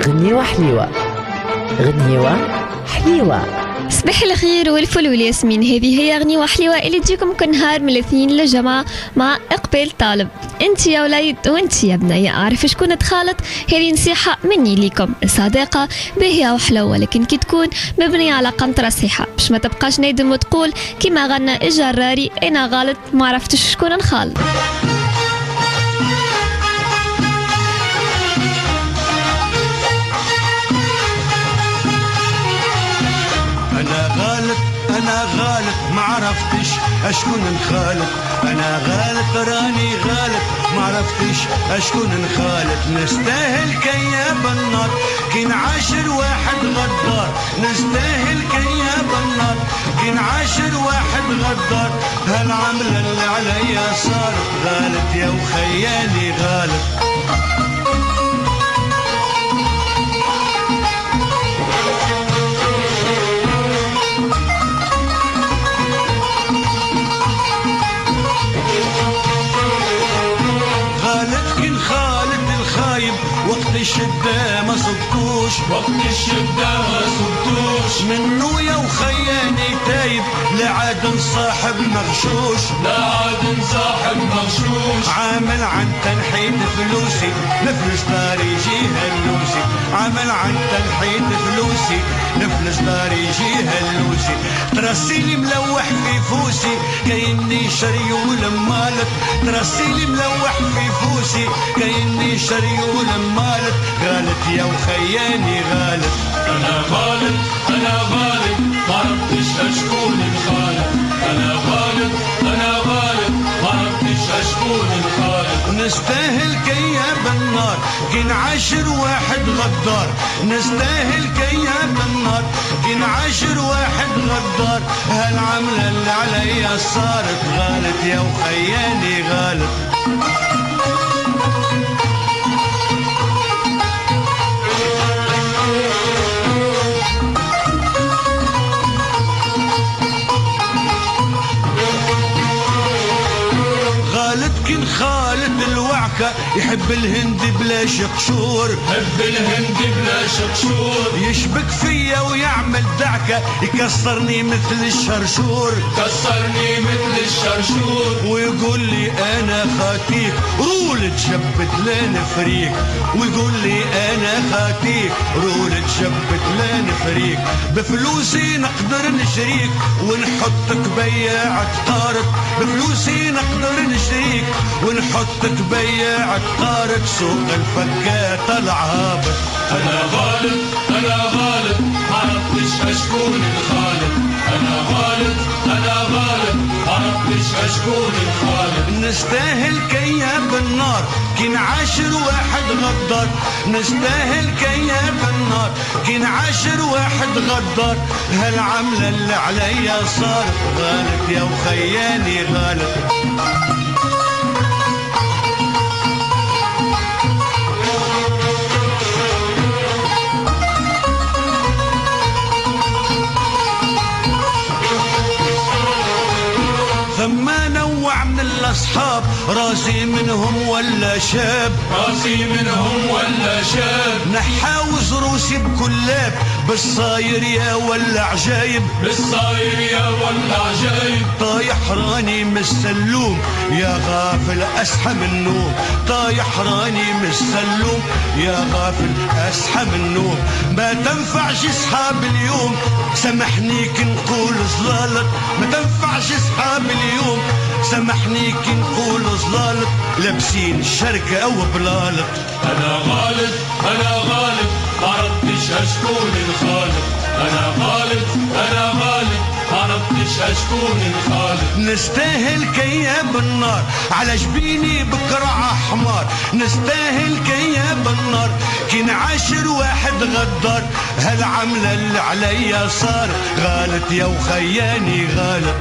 غنيوة حليوة، غنيوة حليوة. صباح الخير والفل والياسمين، هذه هي غنيوة حليوة اللي تجيكم كل نهار من الاثنين للجمعة مع إقبال طالب. انت يا وليد وانت يا بنية، اعرف شكون تخالط. هذه نصيحة مني ليكم، الصداقة باهية وحلوة ولكن كي تكون مبنية على قنطرة صحيحة، باش ما تبقاش نادم وتقول كيما غنى الجراري انا غلط ما عرفتش شكون نخالط. أنا غالط ما عرفتش أشكون نخالط، أنا غالط راني غالط ما عرفتش أشكون نخالط. نستاهل كياب النار كي نعاشر واحد غدار، نستاهل كياب النار كي نعاشر واحد غدار. هالعملة اللي عليا صارت غالط يا وخيالي غالط. وقت الشدة ما صبتوش، وقت الشدة ما صبتوش، منو يا وخياني تايب لا عاد نصاحب مغشوش، لا عاد نصاحب مغشوش. عامل عن تنحيت فلوسي نفلس داري جيها اللوسي، عامل عن تنحيت فلوسي نفلس داري جيها اللوسي. ترسيلي ملوح في فوسي كأني شريول مالك، ترسيلي ملوح في فوسي كأني شريول مالك. غالط يا وخياني غالط، أنا غالط أنا غالط ما عرفتش أشكون نخالط، أنا غالط أنا غالط ما عرفتش أشكون نخالط. نستاهل كياب النار كي نعاشر واحد غدار، نستاهل كياب النار كي نعاشر واحد غدار. هالعملة اللي عليا صارت غالط يا وخياني غالط. خالد الوعكة يحب الهند بلا شقشور، يحب الهند بلا شقشور. يشبك فيا ويعمل دعكة يكسرني مثل الشرشور، كسرني مثل الشرشور. ويقول لي أنا خاتيك رول تشبت لا نفريك، ويقول لي أنا خاتيك رول تشبت لا نفريك. بفلوسي نقدر نشريك ونحطك بياعة طارق، بفلوسي نقدر نشريك ونحطك بياعة طارق. سوق الفكات العابط، أنا غالط أنا غالط ما عرفتش أشكون الخالط، أنا غالط أنا غالط ما عرفتش أشكون الخالط. نستاهل كياب النار كي نعاشر واحد غدار، نستاهل كياب النار كي نعاشر واحد غدار. هالعملة اللي عليا صارت غالط يا وخيالي غالط. ثم نوع من الأصحاب راسي منهم ولا شاب، راسي منهم ولا شاب. نحاوز روسي بكلاب بالصاير يا ولا عجايب، بالصاير يا ولا عجايب. طايح راني مستلوم يا غافل أصحى من النوم، طايح راني مستلوم يا غافل أصحى من النوم. ما تنفعش أصحاب اليوم سامحني كي نقول ظلالك، ما تنفعش أصحاب اليوم سامحني كي نقول ظلالك. لابسين الشركة أو بلالك، أنا غالط أنا غالط ما عرفتش أشكون الخالق، أنا غالط أنا غالط ما عرفتش أشكون الخالق. نستاهل كياب النار على جبيني بكرع حمار، نستاهل كياب النار كي نعاشر واحد غدار. هالعملة اللي عليا صار غالط يا وخياني غالط.